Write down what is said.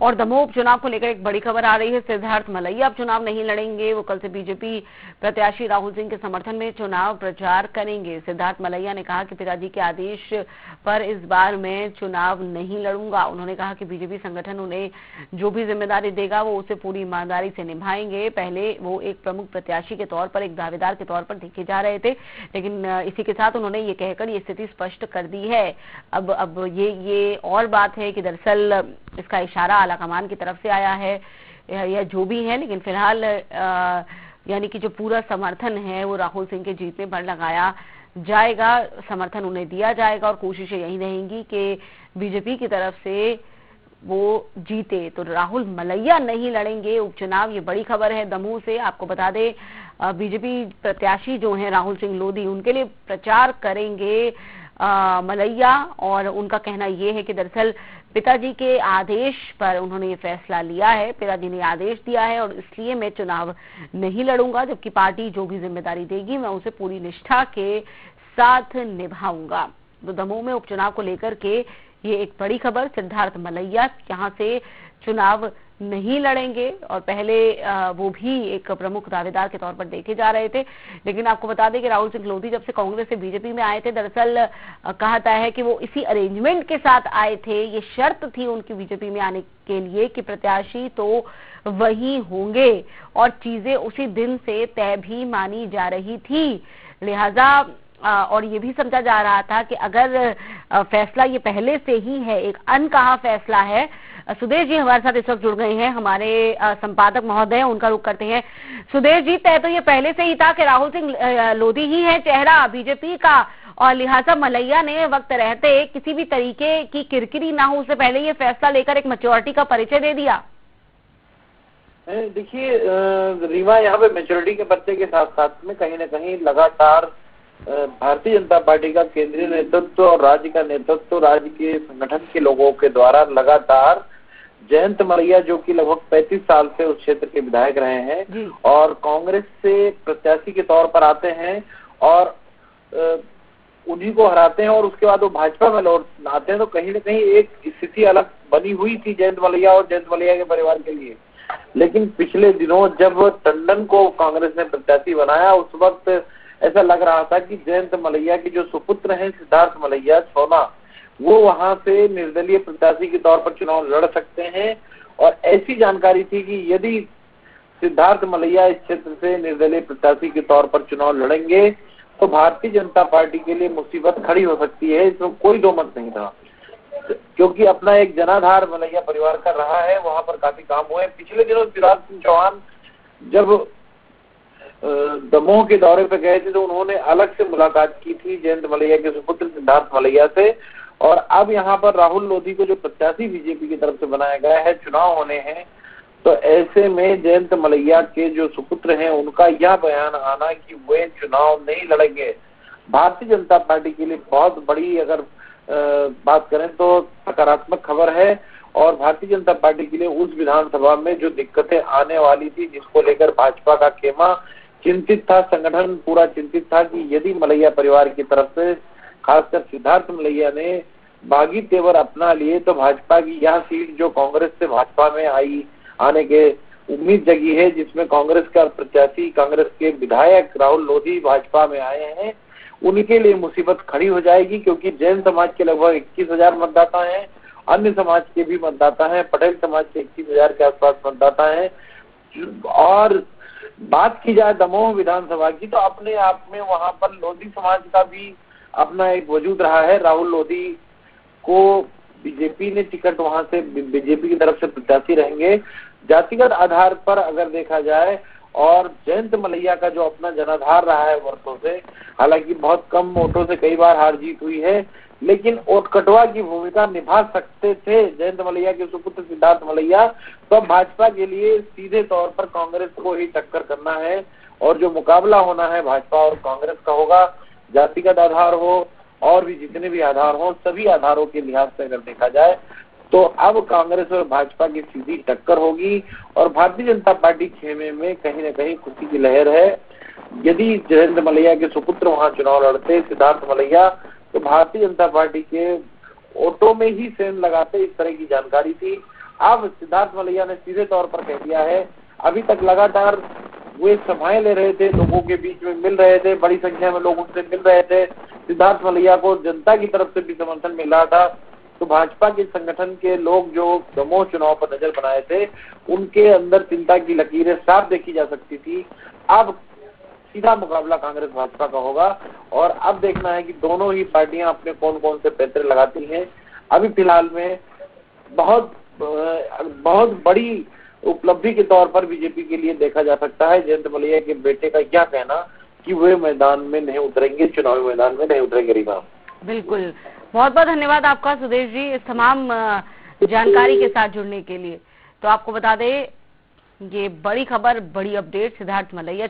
और दमोह उपचुनाव को लेकर एक बड़ी खबर आ रही है। सिद्धार्थ मलैया अब चुनाव नहीं लड़ेंगे। वो कल से बीजेपी प्रत्याशी राहुल सिंह के समर्थन में चुनाव प्रचार करेंगे। सिद्धार्थ मलैया ने कहा कि पिताजी के आदेश पर इस बार मैं चुनाव नहीं लड़ूंगा। उन्होंने कहा कि बीजेपी संगठन उन्हें जो भी जिम्मेदारी देगा वो उसे पूरी ईमानदारी से निभाएंगे। पहले वो एक प्रमुख प्रत्याशी के तौर पर, एक दावेदार के तौर पर देखे जा रहे थे, लेकिन इसी के साथ उन्होंने ये कहकर ये स्थिति स्पष्ट कर दी है। अब ये और बात है कि दरअसल इसका इशारा आलाकमान की तरफ से आया है या जो भी है, लेकिन फिलहाल यानी कि जो पूरा समर्थन है वो राहुल सिंह के जीतने पर लगाया जाएगा, समर्थन उन्हें दिया जाएगा और कोशिशें यही रहेंगी कि बीजेपी की तरफ से वो जीते। तो राहुल मलैया नहीं लड़ेंगे उपचुनाव, ये बड़ी खबर है दमोह से। आपको बता दें बीजेपी प्रत्याशी जो हैं राहुल सिंह लोधी, उनके लिए प्रचार करेंगे मलैया, और उनका कहना यह है कि दरअसल पिताजी के आदेश पर उन्होंने ये फैसला लिया है, पिताजी ने आदेश दिया है और इसलिए मैं चुनाव नहीं लड़ूंगा, जबकि पार्टी जो भी जिम्मेदारी देगी मैं उसे पूरी निष्ठा के साथ निभाऊंगा। तो दमोह में उपचुनाव को लेकर के ये एक बड़ी खबर। सिद्धार्थ मलैया यहां से चुनाव नहीं लड़ेंगे और पहले वो भी एक प्रमुख दावेदार के तौर पर देखे जा रहे थे, लेकिन आपको बता दें कि राहुल सिंह लोधी जब से कांग्रेस से बीजेपी में आए थे, दरअसल कहता है कि वो इसी अरेंजमेंट के साथ आए थे। ये शर्त थी उनकी बीजेपी में आने के लिए कि प्रत्याशी तो वही होंगे और चीजें उसी दिन से तय भी मानी जा रही थी। लिहाजा और ये भी समझा जा रहा था कि अगर फैसला ये पहले से ही है, एक अनकहा फैसला है। सुदेश जी हमारे साथ इस वक्त जुड़ गए हैं, हमारे संपादक महोदय, उनका रुख करते हैं। सुदेश जी, तय तो ये पहले से ही था कि राहुल सिंह लोधी ही है चेहरा बीजेपी का, और लिहाजा मलैया ने वक्त रहते किसी भी तरीके की किरकिरी ना हो उससे पहले ये फैसला लेकर एक मैच्योरिटी का परिचय दे दिया। देखिए रीवा, यहाँ पे मैच्योरिटी के परिचय के साथ साथ में कहीं ना कहीं लगातार भारतीय जनता पार्टी का केंद्रीय नेतृत्व और राज्य का नेतृत्व, राज्य के संगठन के लोगों के द्वारा लगातार जयंत मलैया, जो कि लगभग 35 साल से उस क्षेत्र के विधायक रहे हैं और कांग्रेस से प्रत्याशी के तौर पर आते हैं और उन्हीं को हराते हैं और उसके बाद वो भाजपा में लौट आते हैं, तो कहीं ना कहीं एक स्थिति अलग बनी हुई थी जयंत मलैया और जयंत मलैया के परिवार के लिए। लेकिन पिछले दिनों जब टंडन को कांग्रेस ने प्रत्याशी बनाया, उस वक्त ऐसा लग रहा था कि जयंत मलैया के जो सुपुत्र हैं सिद्धार्थ मलैया छोना, वो वहां से निर्दलीय प्रत्याशी के तौर पर चुनाव लड़ सकते हैं। और ऐसी जानकारी थी कि यदि सिद्धार्थ मलैया इस क्षेत्र से निर्दलीय प्रत्याशी के तौर पर चुनाव लड़ेंगे तो भारतीय जनता पार्टी के लिए मुसीबत खड़ी हो सकती है, इसमें कोई दो मत नहीं था, क्योंकि अपना एक जनाधार मलैया परिवार का रहा है, वहां पर काफी काम हुए। पिछले दिनों शिवराज सिंह चौहान जब दमोह के दौरे पे गए थे तो उन्होंने अलग से मुलाकात की थी जयंत मलैया के सुपुत्र सिद्धार्थ मलैया से, और अब यहाँ पर राहुल लोधी को जो प्रत्याशी बीजेपी की तरफ से बनाया गया है, चुनाव होने हैं, तो ऐसे में जयंत मलैया के जो सुपुत्र हैं उनका यह बयान आना कि वे चुनाव नहीं लड़ेंगे, भारतीय जनता पार्टी के लिए बहुत बड़ी, अगर बात करें तो सकारात्मक खबर है। और भारतीय जनता पार्टी के लिए उस विधानसभा में जो दिक्कतें आने वाली थी, जिसको लेकर भाजपा का खेमा चिंतित था, संगठन पूरा चिंतित था कि यदि मलैया परिवार की तरफ से खासकर सिद्धार्थ मलैया ने बागी तेवर अपना लिए तो भाजपा की यह सीट जो कांग्रेस से भाजपा में आने के उम्मीद जगी है, जिसमें कांग्रेस का प्रत्याशी, कांग्रेस के विधायक राहुल लोधी भाजपा में आए हैं, उनके लिए मुसीबत खड़ी हो जाएगी, क्योंकि जैन समाज के लगभग 21,000 मतदाता हैं, अन्य समाज के भी मतदाता हैं, पटेल समाज के 21,000 के आसपास मतदाता हैं। और बात की जाए दमोह विधानसभा की तो अपने आप में वहां पर लोधी समाज का भी अपना एक वजूद रहा है। राहुल लोधी को बीजेपी ने टिकट वहां से, बीजेपी की तरफ से प्रत्याशी रहेंगे जातिगत आधार पर अगर देखा जाए, और जयंत मलैया का जो अपना जनाधार रहा है वर्षों से, हालांकि बहुत कम वोटों से कई बार हार जीत हुई है, लेकिन ओटकटवा की भूमिका निभा सकते थे जयंत मलैया के सुपुत्र सिद्धार्थ मलैया। तो भाजपा के लिए सीधे तौर पर कांग्रेस को ही टक्कर करना है, और जो मुकाबला होना है भाजपा और कांग्रेस का होगा, जातिगत आधार हो और भी जितने भी आधार हो, सभी आधारों के लिहाज से अगर देखा जाए तो अब कांग्रेस और भाजपा की सीधी टक्कर होगी। और भारतीय जनता पार्टी खेमे में कहीं न कहीं खुशी की लहर है। यदि जयंत मलैया के सुपुत्र वहां चुनाव लड़ते सिद्धार्थ मलैया, तो भारतीय जनता पार्टी के वोटों में ही सेंध लगाते, इस तरह की जानकारी थी। अब सिद्धार्थ मलैया ने सीधे तौर पर कह दिया है, अभी तक लगातार वे सभाएं ले रहे थे, लोगों के बीच में मिल रहे थे, बड़ी संख्या में लोग उनसे मिल रहे थे, सिद्धार्थ मलैया को जनता की तरफ से भी समर्थन मिल रहा था। तो भाजपा के संगठन के लोग जो दमोह चुनाव पर नजर बनाए थे, उनके अंदर चिंता की लकीरें साफ देखी जा सकती थी। अब सीधा मुकाबला कांग्रेस भाजपा का होगा और अब देखना है कि दोनों ही पार्टियां अपने कौन कौन से पैंतरे लगाती हैं। अभी फिलहाल में बहुत बड़ी उपलब्धि के तौर पर बीजेपी के लिए देखा जा सकता है जयंत मलैया के बेटे का क्या कहना कि वे मैदान में नहीं उतरेंगे, चुनावी मैदान में नहीं उतरेंगे। रीमा, बिल्कुल, बहुत बहुत धन्यवाद आपका सुदेश जी इस तमाम जानकारी के साथ जुड़ने के लिए। तो आपको बता दें, ये बड़ी खबर, बड़ी अपडेट, सिद्धार्थ मलैया